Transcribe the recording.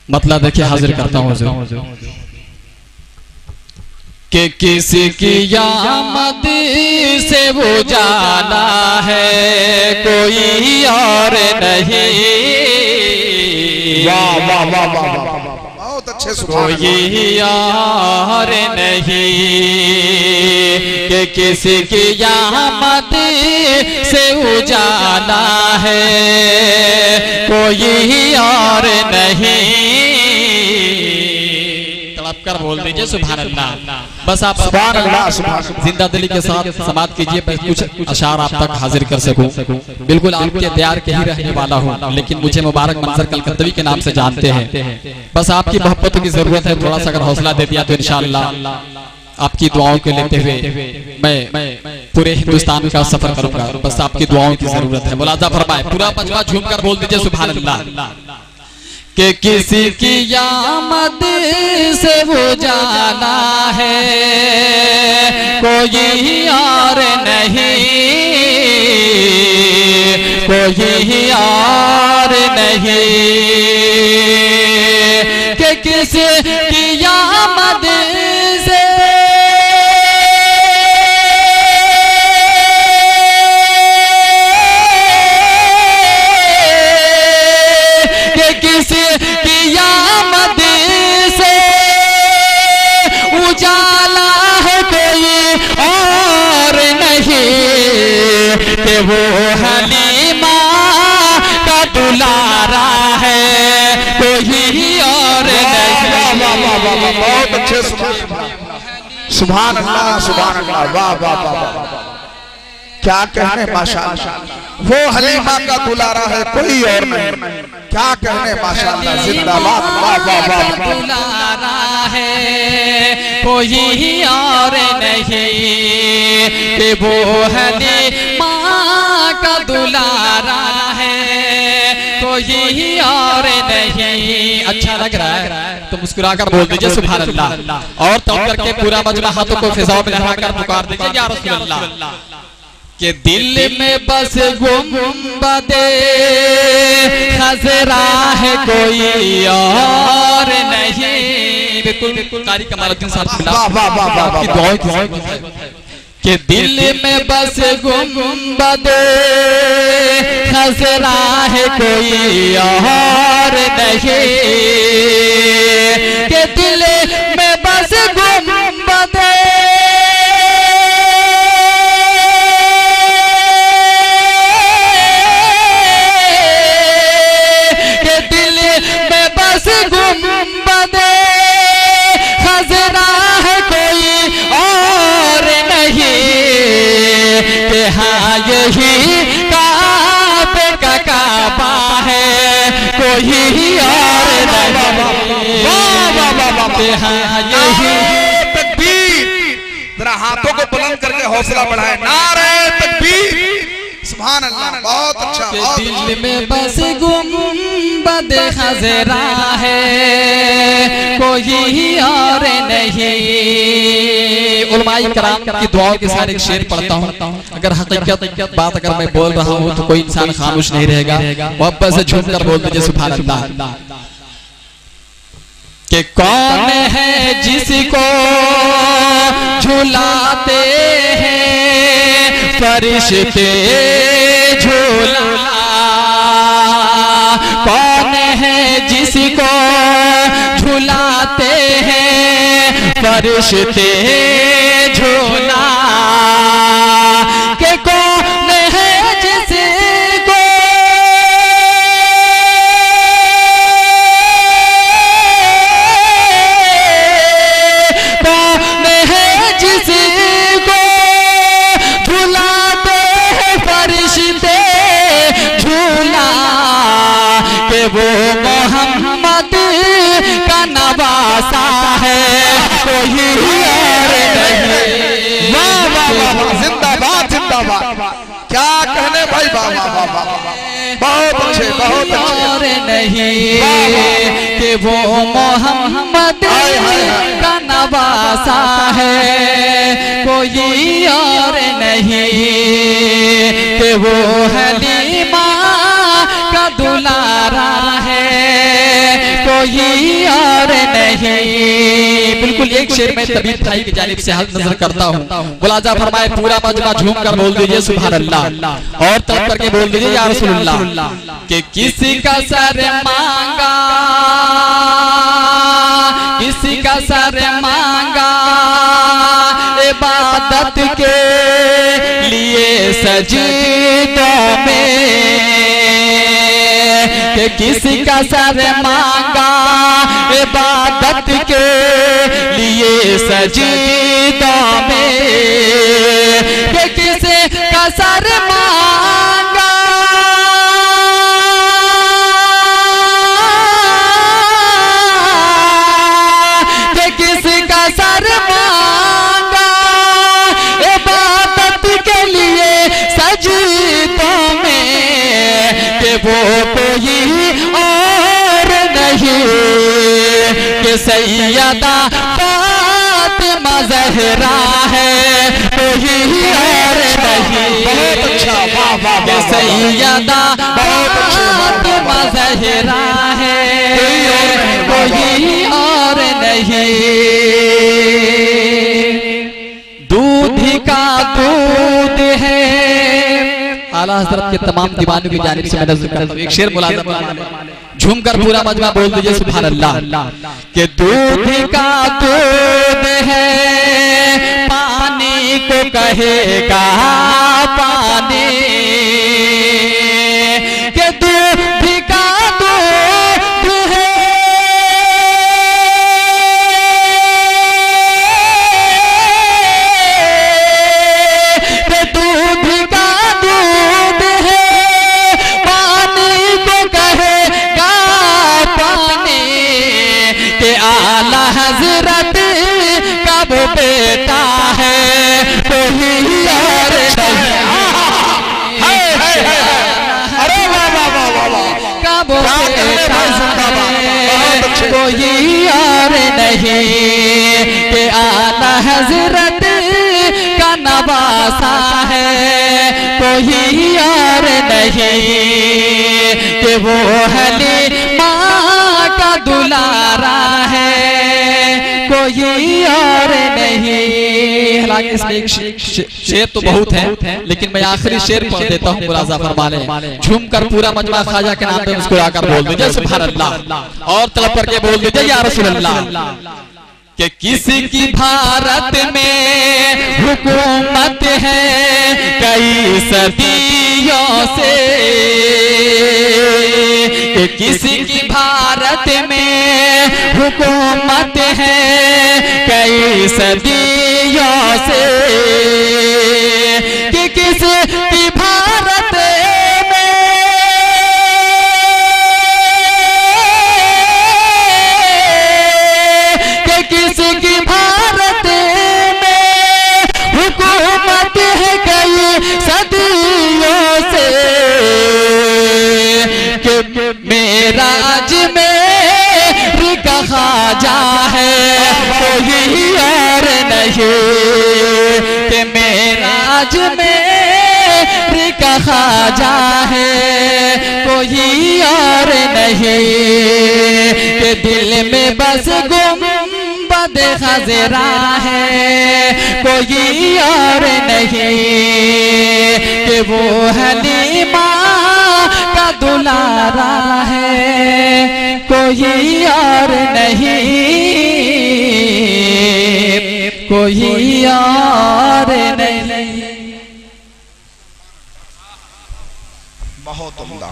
मतलब देखिए हाजिर करता हूँ जो कि किसी की आमद से वो जाना है कोई और नहीं। वाह वाह वाह वाह वाह, बहुत अच्छे कोई और नहीं कि किसी की आमद से उजाला है कोई और नहीं। तड़प कर बोल दीजिए सुभान अल्लाह। बस आप सुभान अल्लाह जिंदा दिली के साथ समाप्त कीजिए। बस कुछ अशार आप तक हाजिर कर सकूं। बिल्कुल आपके प्यार के ही रहने वाला हूं, लेकिन मुझे मुबारक मंजर कलकत्तवी के नाम से जानते हैं। बस आपकी मोहब्बतों की जरूरत है, थोड़ा सा अगर हौसला दे दिया तो इंशाअल्लाह आपकी दुआओं के लेते हुए मैं पूरे हिंदुस्तान का सफर करूंगा। बस आपकी दुआओं की जरूरत है। मुलाजा फरमाए, पूरा मजमा झूमकर बोल दीजिए सुभान अल्लाह। कि किसी की आमद से वो जाना है कोई और नहीं, कोई और नहीं कि किसी की आमद से वो हलीमा का दुलारा है कोई और नहीं। बहुत अच्छे सुभान अल्लाह सुभान अल्लाह, वाह वाह वाह, क्या कहने माशाअल्लाह। वो हलीमा का दुलारा है कोई और नहीं, क्या कहने माशाअल्लाह, जिंदाबाद, वाह वाह वाह। दुलारा है कोई और नहीं कि वो हलीमा का दुलारा है कोई और नहीं। अच्छा लग रहा है तो मुस्कुराकर बोल दीजिए सुभान अल्लाह। और तो करके पूरा मजमा हाथों को फिजाओं में लहराकर पुकार दीजिए या रसूल अल्लाह। कि दिल में बस गुंबदे खजरा है कोई और नहीं। बिल्कुल कारी कमालुद्दीन साहब की दुआएं कि दिल में बस गुंबदे खजरा है कोई और नहीं। कि दिल में बस गुंबदे यही काबे का काबा है कोई और नहीं। यही तकबीर, जरा हाथों को बुलंद करके हौसला बढ़ाए, नारे तकबीर, सुभान अल्लाह, बहुत अच्छा। दिल में बस गुंबद खजरा है कोई और नहीं। उलमाए कराम की दुआओं के साथ एक शेर पढ़ता हूँ। अगर हकीकत बात अगर मैं बोल रहा हूँ तो कोई इंसान खामोश नहीं रहेगा। मोहब्बत से झूमकर बोल दीजिए सुभान अल्लाह। कि कौन है जिसको झुलाते हैं फरिश्ते झूला, कौन है जिसको झुलाते हैं फरिश्ते झूला। के कौन है जिसको कौन है जिसको झुलाते हैं फरिश्ते झूला। के वो मोहम्मद का नवासा है कोई और नहीं। वाह वाह वाह, जिंदाबाद जिंदाबाद, क्या कहने भाई, वाह वाह वाह वाह, बहुत अच्छे बहुत अच्छे। और नहीं कि वो मोहम्मद का नवासा है कोई और नहीं कि वो हलीमा का दुल्हा दुलारा है, कोई और नहीं। बिल्कुल एक शेर में तबीब भाई की जानिब से नजर करता हूँ। मुलाजा फरमाए, पूरा मजमा झूम कर बोल दीजिए सुभान अल्लाह, और तब करके बोल दीजिए या रसूलुल्लाह। कि किसी का सर मांगा, किसी का सर मांगा इबादत के लिए सजीदों में, कि किसी का सर मांगा इबादत के लिए सजीदों में, कि किसी का सर मांगा सर मांगा इबादत के लिए सजीदों में, कि वो कोई और नहीं कि सैयदा फातिमा ज़हरा है, कोई और नहीं। बहुत अच्छा, कि सैयदा फातिमा ज़हरा है, कोई और नहीं। दूध का दूध है, आला हज़रत के तमाम दीवानों की जानिब से मैं नज़र करता हूँ। एक शेर मुलाज़ा झूम कर पूरा मजमा बोल दीजिए सुभान अल्लाह। कि दूध का दूध है, पानी को कहेगा पानी, कि दूध का दूध है, आला हजरत का वो बेटा है, कोई और नहीं। अरे वाह वाह वाह वाह, का वो बेटा है, कोई और नहीं। कि आला हजरत का नवासा है, कोई और नहीं। कि वो हलीमा का दुलारा है, कोई और नहीं। हालांकि इसमें एक शेर तो बहुत है, लेकिन मैं आखिरी शेर पढ़ देता हूँ। मुलाजा फरमा लें, झूम कर पूरा मजमा ख्वाजा के नाम पे मुस्कुराकर बोल दीजिए सुभान अल्लाह, और तलब करके बोल दीजिए या रसूलल्लाह। कि किसी की भारत में हुकूमत है कई सदियों से, कि किसी की भारत में हुकूमत है कई सदियों से, कि किसी की भारत मेराज में ख्वाजा है, कोई और नहीं। कि मेराज में ख्वाजा है, कोई और नहीं। कि दिल में बस गुंबद खज़रा है, कोई और नहीं। कि वो हलीमा का दुलारा है, कोई और नहीं, कोई और नहीं। बहुत उम्दा।